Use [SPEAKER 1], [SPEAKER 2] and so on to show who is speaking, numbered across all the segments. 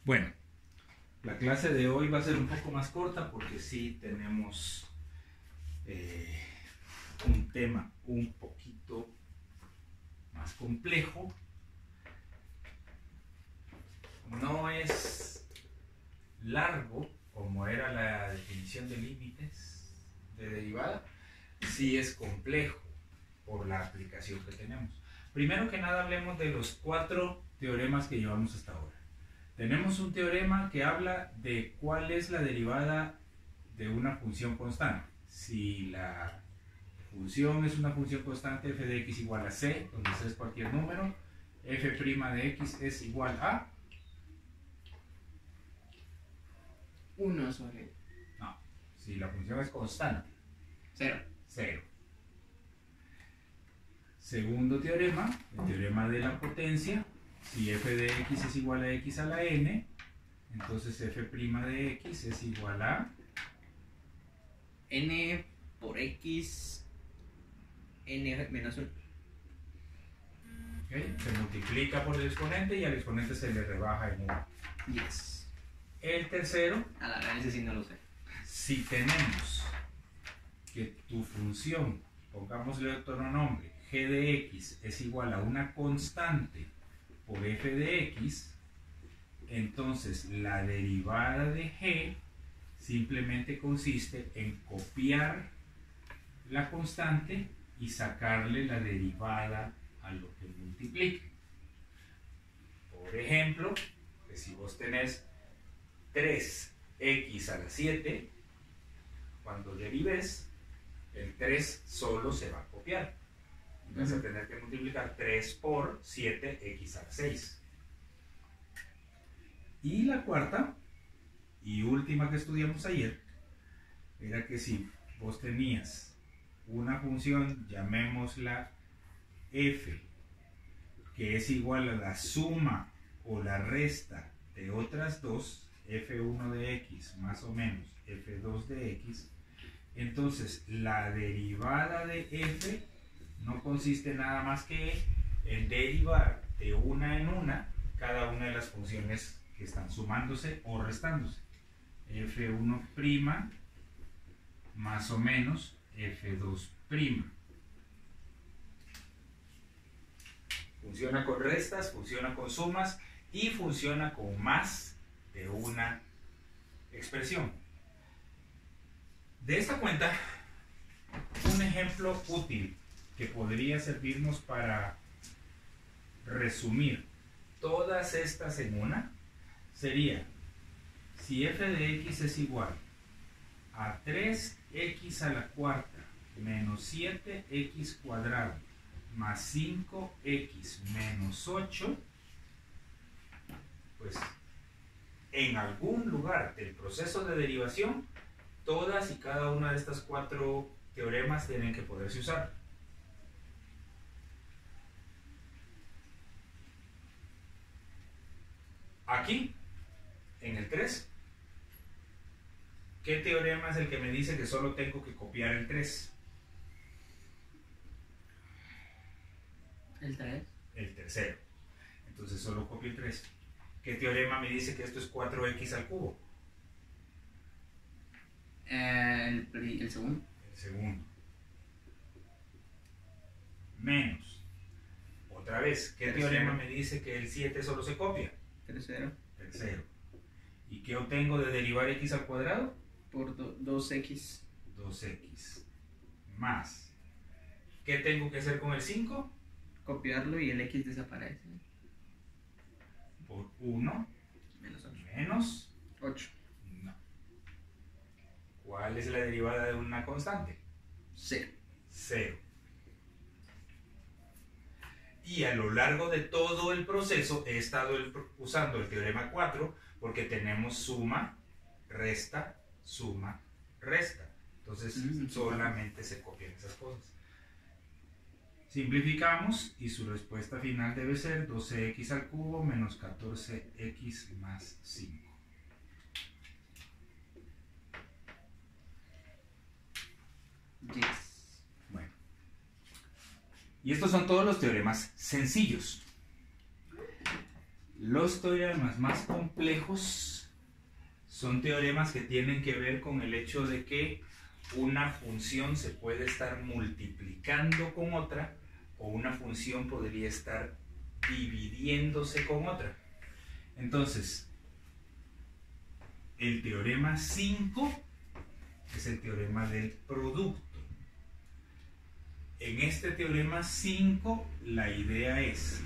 [SPEAKER 1] Bueno, la clase de hoy va a ser un poco más corta porque sí tenemos un tema un poquito más complejo. No es largo como era la definición de límites de derivada, sí es complejo por la aplicación que tenemos. Primero que nada hablemos de los 4 teoremas que llevamos hasta ahora. Tenemos un teorema que habla de cuál es la derivada de una función constante. Si la función es una función constante, f de x igual a c, donde c es cualquier número, f' de x es igual a
[SPEAKER 2] 1 sobre...
[SPEAKER 1] No, si la función es constante.
[SPEAKER 2] 0.
[SPEAKER 1] 0. Segundo teorema, el teorema de la potencia. Si f de x es igual a x a la n, entonces f' de x es igual a
[SPEAKER 2] n por x, n menos 1.
[SPEAKER 1] ¿okay? Se multiplica por el exponente y al exponente se le rebaja en 1.
[SPEAKER 2] Yes.
[SPEAKER 1] El tercero,
[SPEAKER 2] A la verdad, ese sí no lo sé.
[SPEAKER 1] si tenemos que tu función, pongámosle otro nombre, g de x es igual a una constante por f de x, entonces la derivada de g simplemente consiste en copiar la constante y sacarle la derivada a lo que multiplique. Por ejemplo, que si vos tenés 3x a la 7, cuando derives, el 3 solo se va a copiar. Vas a tener que multiplicar 3 por 7x a la 6. Y la cuarta y última que estudiamos ayer era que si vos tenías una función, llamémosla f, que es igual a la suma o la resta de otras dos, f1 de x más o menos f2 de x, entonces la derivada de f no consiste nada más que en derivar de una en una cada una de las funciones que están sumándose o restándose. f1' más o menos f2'. Funciona con restas, funciona con sumas y funciona con más de una expresión. De esta cuenta, un ejemplo útil que podría servirnos para resumir todas estas en una sería: si f de x es igual a 3x a la cuarta menos 7x cuadrado más 5x menos 8, pues en algún lugar del proceso de derivación todas y cada una de estas 4 teoremas tienen que poderse usar. Aquí, en el 3, ¿qué teorema es el que me dice que solo tengo que copiar el 3?
[SPEAKER 2] ¿El 3?
[SPEAKER 1] El tercero. Entonces solo copio el 3. ¿Qué teorema me dice que esto es 4x al cubo?
[SPEAKER 2] El segundo.
[SPEAKER 1] El segundo. Menos. Otra vez, ¿qué
[SPEAKER 2] Tercero.
[SPEAKER 1] teorema me dice que el 7 solo se copia?
[SPEAKER 2] Tercero.
[SPEAKER 1] Tercero. ¿Y qué obtengo de derivar x al cuadrado?
[SPEAKER 2] Por 2x.
[SPEAKER 1] 2x. Más. ¿Qué tengo que hacer con el 5?
[SPEAKER 2] Copiarlo y el x desaparece.
[SPEAKER 1] Por 1
[SPEAKER 2] Menos 8.
[SPEAKER 1] menos
[SPEAKER 2] 8.
[SPEAKER 1] no. ¿Cuál es la derivada de una constante?
[SPEAKER 2] 0.
[SPEAKER 1] 0. Y a lo largo de todo el proceso he estado usando el teorema 4 porque tenemos suma, resta, suma, resta. Entonces solamente se copian esas cosas. Simplificamos y su respuesta final debe ser 12x al cubo menos 14x más 5.
[SPEAKER 2] Yes.
[SPEAKER 1] Bueno. Y estos son todos los teoremas sencillos. Los teoremas más complejos son teoremas que tienen que ver con el hecho de que una función se puede estar multiplicando con otra o una función podría estar dividiéndose con otra. Entonces, el teorema 5 es el teorema del producto. En este teorema 5, la idea es,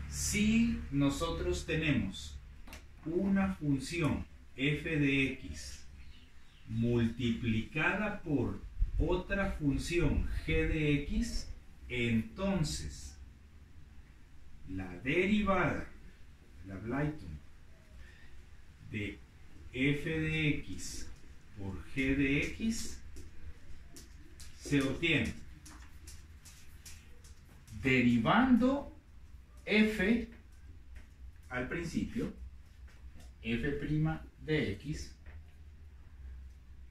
[SPEAKER 1] si nosotros tenemos una función f de x multiplicada por otra función g de x, entonces la derivada, la Blyton, de f de x por g de x se obtiene derivando f al principio, f' de x,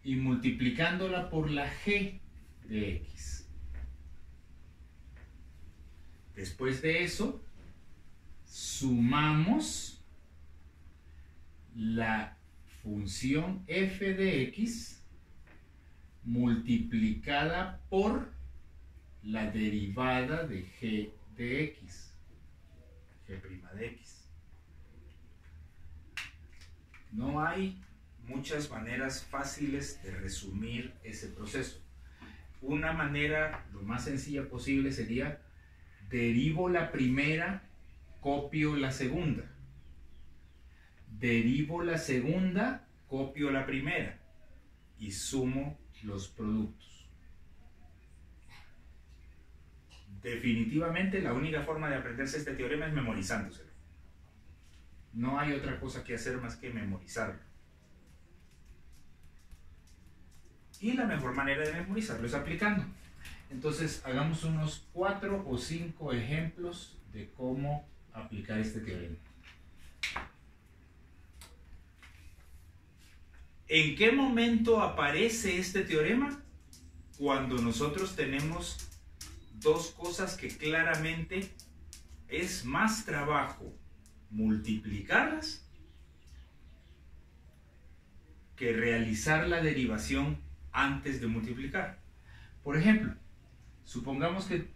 [SPEAKER 1] y multiplicándola por la g de x. Después de eso, sumamos la función f de x multiplicada por la derivada de g de x, g' de x. No hay muchas maneras fáciles de resumir ese proceso. Una manera, lo más sencilla posible, sería derivo la primera, copio la segunda. Derivo la segunda, copio la primera y sumo los productos. Definitivamente la única forma de aprenderse este teorema es memorizándoselo. No hay otra cosa que hacer más que memorizarlo. Y la mejor manera de memorizarlo es aplicando. Entonces hagamos unos 4 o 5 ejemplos de cómo aplicar este teorema. ¿En qué momento aparece este teorema? Cuando nosotros tenemos dos cosas que claramente es más trabajo multiplicarlas que realizar la derivación antes de multiplicar. Por ejemplo, supongamos que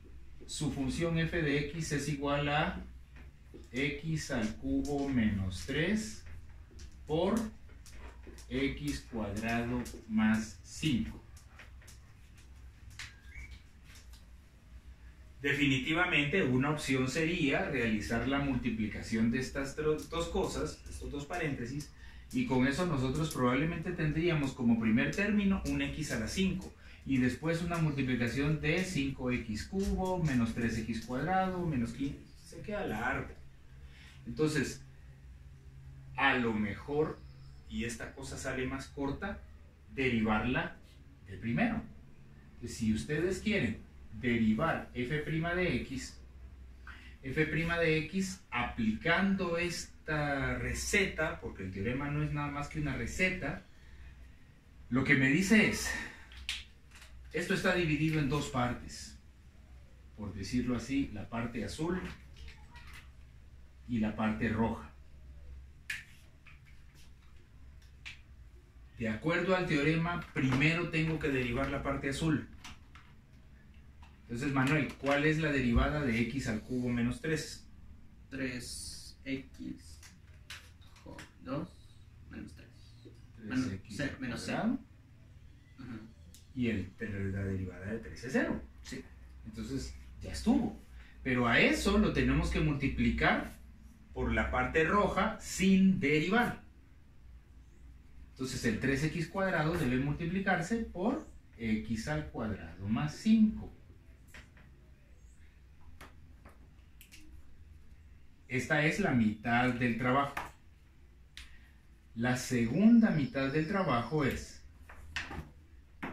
[SPEAKER 1] su función f de x es igual a x al cubo menos 3 por x cuadrado más 5. Definitivamente una opción sería realizar la multiplicación de estas dos cosas, estos dos paréntesis, y con eso nosotros probablemente tendríamos como primer término un x a la 5 y después una multiplicación de 5x cubo menos 3x cuadrado menos 15. Se queda largo. Entonces, a lo mejor, y esta cosa sale más corta, derivarla del primero. Entonces, si ustedes quieren derivar f' de x aplicando esta receta, porque el teorema no es nada más que una receta, lo que me dice es, esto está dividido en dos partes, por decirlo así, la parte azul y la parte roja. De acuerdo al teorema, primero tengo que derivar la parte azul. Entonces, Manuel, ¿cuál es la derivada de x al cubo menos 3?
[SPEAKER 2] 3x 2 menos 3.
[SPEAKER 1] 3x
[SPEAKER 2] menos
[SPEAKER 1] cuadrado.
[SPEAKER 2] 0.
[SPEAKER 1] Y la derivada de 3 es 0.
[SPEAKER 2] Sí.
[SPEAKER 1] Entonces, ya estuvo. Pero a eso lo tenemos que multiplicar por la parte roja sin derivar. Entonces, el 3x cuadrado debe multiplicarse por x al cuadrado más 5. Esta es la mitad del trabajo. La segunda mitad del trabajo es,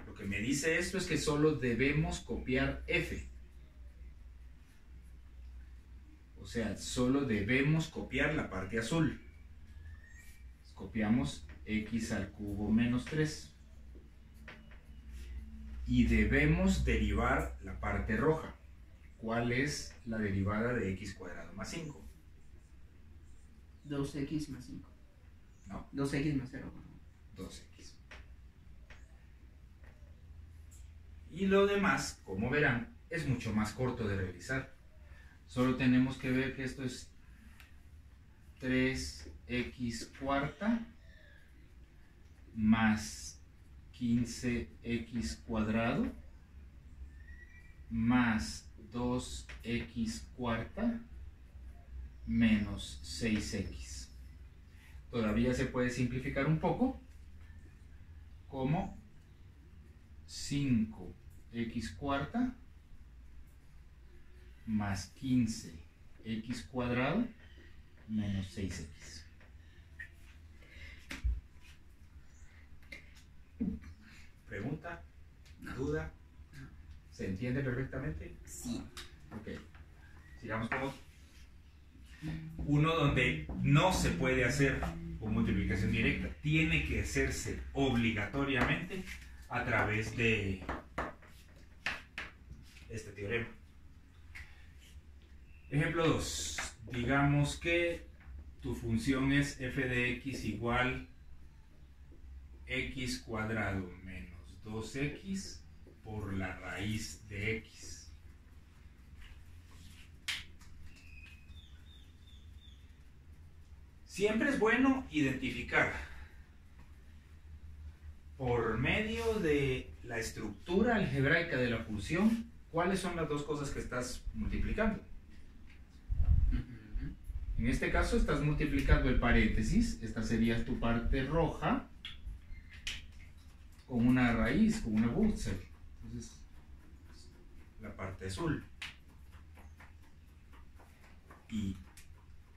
[SPEAKER 1] lo que me dice esto es que solo debemos copiar f. O sea, solo debemos copiar la parte azul. Copiamos x al cubo menos 3. Y debemos derivar la parte roja. ¿Cuál es la derivada de x cuadrado más 5?
[SPEAKER 2] 2x más 5.
[SPEAKER 1] No.
[SPEAKER 2] 2x más 0.
[SPEAKER 1] 2x. Y lo demás, como verán, es mucho más corto de realizar. Solo tenemos que ver que esto es 3x cuarta más 15x cuadrado más 2x cuarta menos 6x. Todavía se puede simplificar un poco como 5x cuarta más 15x cuadrado menos 6x. ¿Pregunta? ¿Duda? ¿Se entiende perfectamente?
[SPEAKER 2] Sí.
[SPEAKER 1] Ok. Sigamos con otro. Uno donde no se puede hacer con multiplicación directa. Tiene que hacerse obligatoriamente a través de este teorema. Ejemplo 2. Digamos que tu función es f de x igual x cuadrado menos 2x por la raíz de x. Siempre es bueno identificar por medio de la estructura algebraica de la función cuáles son las dos cosas que estás multiplicando. En este caso estás multiplicando el paréntesis, esta sería tu parte roja, con una raíz, con una Wurzel. Entonces, la parte azul. Y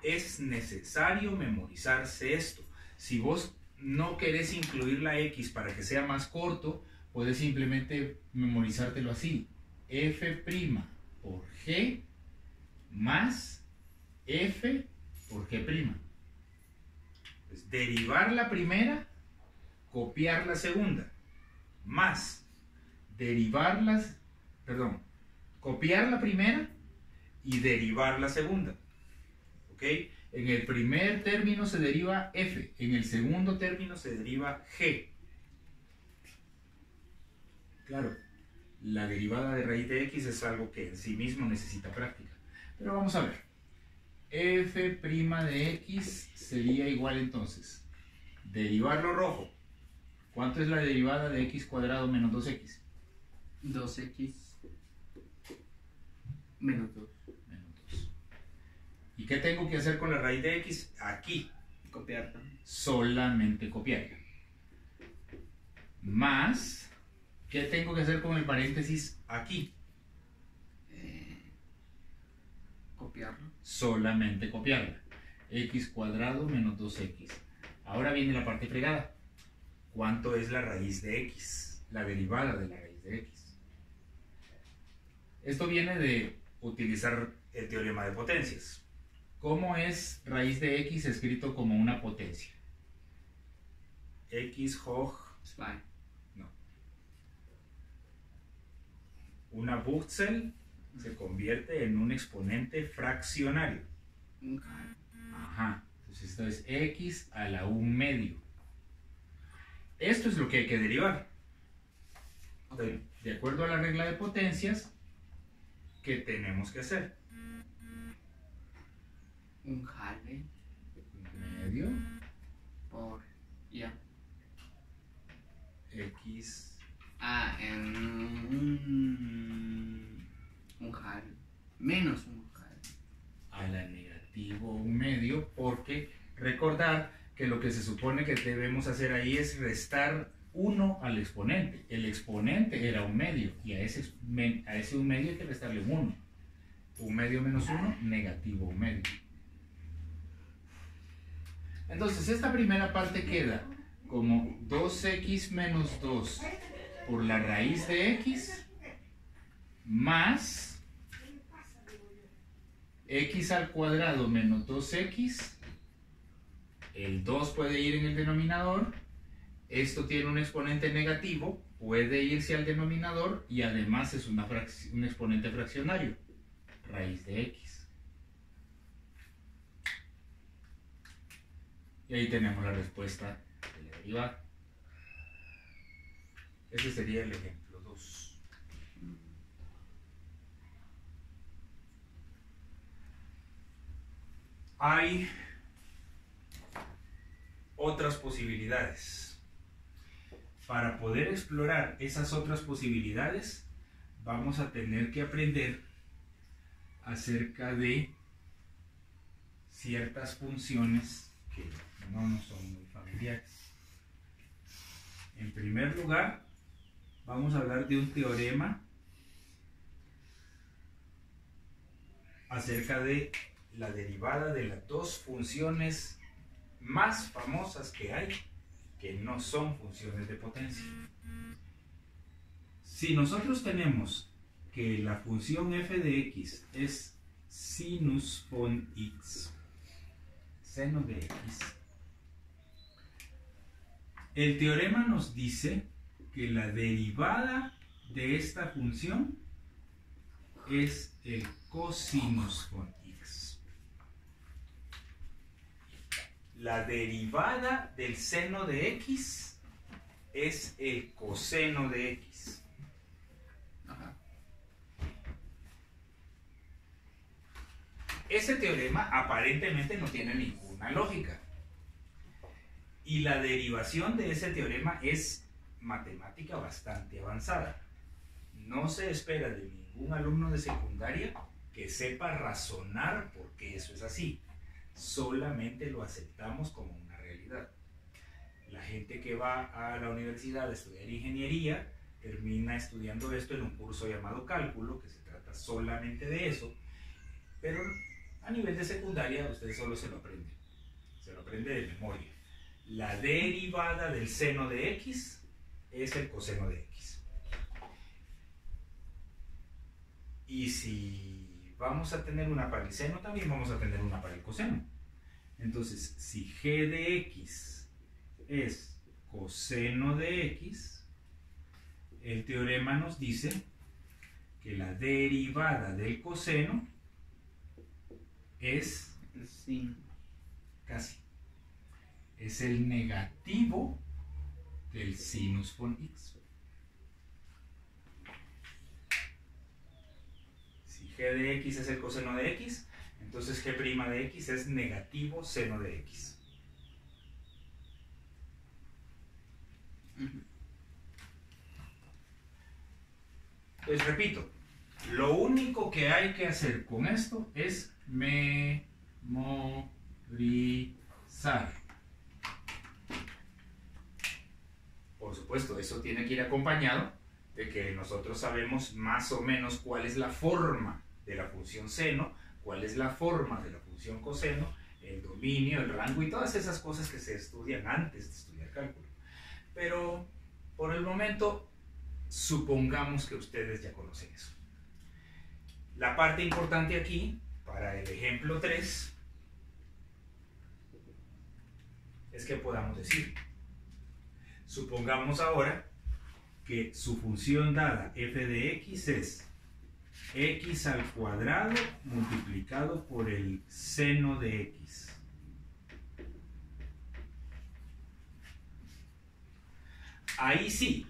[SPEAKER 1] es necesario memorizarse esto. Si vos no querés incluir la X para que sea más corto, puedes simplemente memorizártelo así. F' por G más F por G'. Pues derivar la primera, copiar la segunda, más copiar la primera y derivar la segunda. ¿Ok? En el primer término se deriva F, en el segundo término se deriva G. Claro, la derivada de raíz de X es algo que en sí mismo necesita práctica. Pero vamos a ver. F' de X sería igual entonces, derivar lo rojo. ¿Cuánto es la derivada de x cuadrado menos 2x?
[SPEAKER 2] 2x menos 2.
[SPEAKER 1] Menos 2. ¿Y qué tengo que hacer con la raíz de x? Aquí.
[SPEAKER 2] Copiarla.
[SPEAKER 1] Solamente copiarla. Más, ¿qué tengo que hacer con el paréntesis aquí?
[SPEAKER 2] Copiarlo.
[SPEAKER 1] Solamente copiarla. X cuadrado menos 2x. Ahora viene la parte fregada. ¿Cuánto es la raíz de x? La derivada de la raíz de x. Esto viene de utilizar el teorema de potencias. ¿Cómo es raíz de x escrito como una potencia? X hoch. No. Una Wurzel se convierte en un exponente fraccionario. Ajá. Entonces esto es x a la 1/2. Esto es lo que hay que derivar. Entonces, de acuerdo a la regla de potencias, ¿qué tenemos que hacer?
[SPEAKER 2] Un jale
[SPEAKER 1] Medio
[SPEAKER 2] por ya.
[SPEAKER 1] X
[SPEAKER 2] En un jale menos un jale
[SPEAKER 1] a la negativo 1/2, porque recordar que lo que se supone que debemos hacer ahí es restar 1 al exponente. El exponente era 1/2 y a ese 1/2 hay que restarle un 1. 1/2 menos 1, negativo 1/2. Entonces esta primera parte queda como 2x menos 2 por la raíz de x más x al cuadrado menos 2x. El 2 puede ir en el denominador. Esto tiene un exponente negativo, puede irse al denominador y además es un exponente fraccionario, raíz de x. Y ahí tenemos la respuesta de la derivada. Ese sería el ejemplo 2. Hay otras posibilidades. Para poder explorar esas otras posibilidades, vamos a tener que aprender acerca de ciertas funciones que no nos son muy familiares. En primer lugar, vamos a hablar de un teorema acerca de la derivada de las dos funciones más famosas que hay, que no son funciones de potencia. Si nosotros tenemos que la función f de x es sinus von x, seno de x, el teorema nos dice que la derivada de esta función es el cosinus von x. La derivada del seno de x es el coseno de x. Ese teorema aparentemente no tiene ninguna lógica. Y la derivación de ese teorema es matemática bastante avanzada. No se espera de ningún alumno de secundaria que sepa razonar por qué eso es así. Solamente lo aceptamos como una realidad. La gente que va a la universidad a estudiar ingeniería termina estudiando esto en un curso llamado cálculo, que se trata solamente de eso, pero a nivel de secundaria usted solo se lo aprende de memoria. La derivada del seno de x es el coseno de x. Y si vamos a tener una para el seno, también vamos a tener una para el coseno. Entonces, si g de x es coseno de x, el teorema nos dice que la derivada del coseno es es el negativo del sinus von x. Si g de x es el coseno de x, entonces g' de x es negativo seno de x. Pues repito, lo único que hay que hacer con esto es memorizar. Por supuesto, eso tiene que ir acompañado de que nosotros sabemos más o menos cuál es la forma de la función seno, cuál es la forma de la función coseno, el dominio, el rango y todas esas cosas que se estudian antes de estudiar cálculo. Pero por el momento, supongamos que ustedes ya conocen eso. La parte importante aquí, para el ejemplo 3, es que podamos decir. Supongamos ahora que su función dada f de x es x al cuadrado multiplicado por el seno de x. Ahí sí,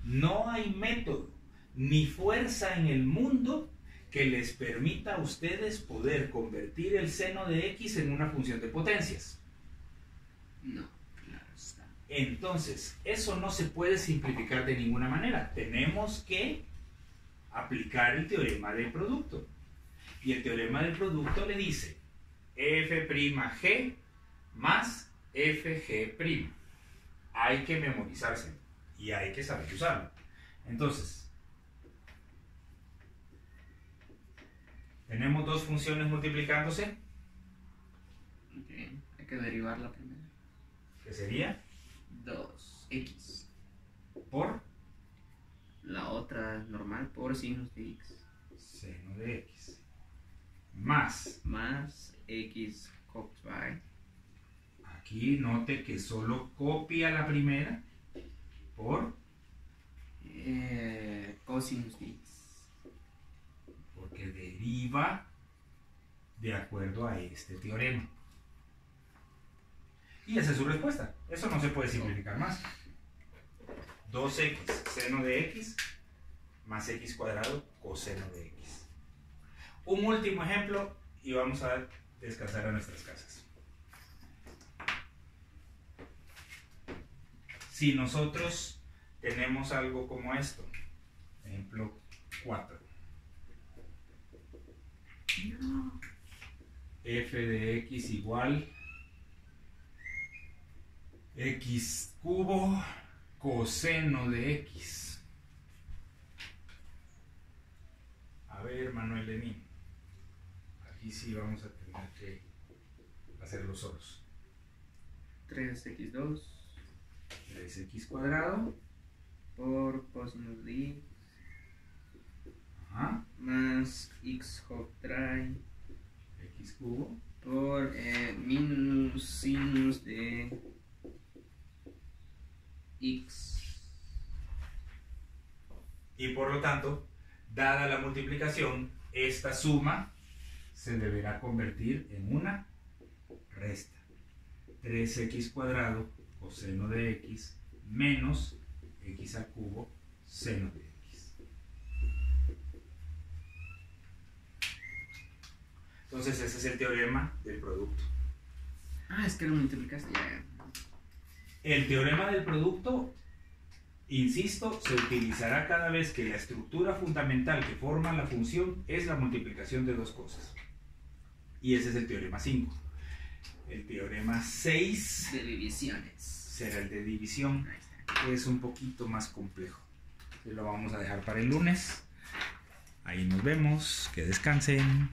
[SPEAKER 1] no hay método ni fuerza en el mundo que les permita a ustedes poder convertir el seno de x en una función de potencias.
[SPEAKER 2] No. Está.
[SPEAKER 1] Entonces, eso no se puede simplificar de ninguna manera. Tenemos que aplicar el teorema del producto. Y el teorema del producto le dice f' más fg'. Hay que memorizarse y hay que saber usarlo. Entonces, tenemos dos funciones multiplicándose.
[SPEAKER 2] Okay. Hay que derivar la primera.
[SPEAKER 1] ¿Qué sería?
[SPEAKER 2] 2x.
[SPEAKER 1] Por
[SPEAKER 2] La otra normal por sinus de x.
[SPEAKER 1] Seno de x. Más
[SPEAKER 2] x cos by.
[SPEAKER 1] Aquí note que solo copia la primera por
[SPEAKER 2] cosinus de x.
[SPEAKER 1] Porque deriva de acuerdo a este teorema. Y esa es su respuesta. Eso no se puede simplificar más. 2x seno de x más x cuadrado coseno de x. Un último ejemplo y vamos a descansar a nuestras casas. Si nosotros tenemos algo como esto, ejemplo 4. F de x igual x cubo coseno de x. A ver, Manuel Lenín, aquí sí vamos a tener que hacer los solos.
[SPEAKER 2] 3x2
[SPEAKER 1] 3x cuadrado
[SPEAKER 2] por cosinus de x más x hop-try
[SPEAKER 1] x cubo
[SPEAKER 2] por minus sinus de x.
[SPEAKER 1] Y por lo tanto, dada la multiplicación, esta suma se deberá convertir en una resta. 3x cuadrado coseno de x menos x al cubo seno de x. Entonces ese es el teorema del producto.
[SPEAKER 2] Es que lo multiplicaste ya.
[SPEAKER 1] El teorema del producto, insisto, se utilizará cada vez que la estructura fundamental que forma la función es la multiplicación de dos cosas. Y ese es el teorema 5. El teorema 6
[SPEAKER 2] De divisiones.
[SPEAKER 1] será el de división,
[SPEAKER 2] Ahí está.
[SPEAKER 1] que es un poquito más complejo. Y lo vamos a dejar para el lunes. Ahí nos vemos, que descansen.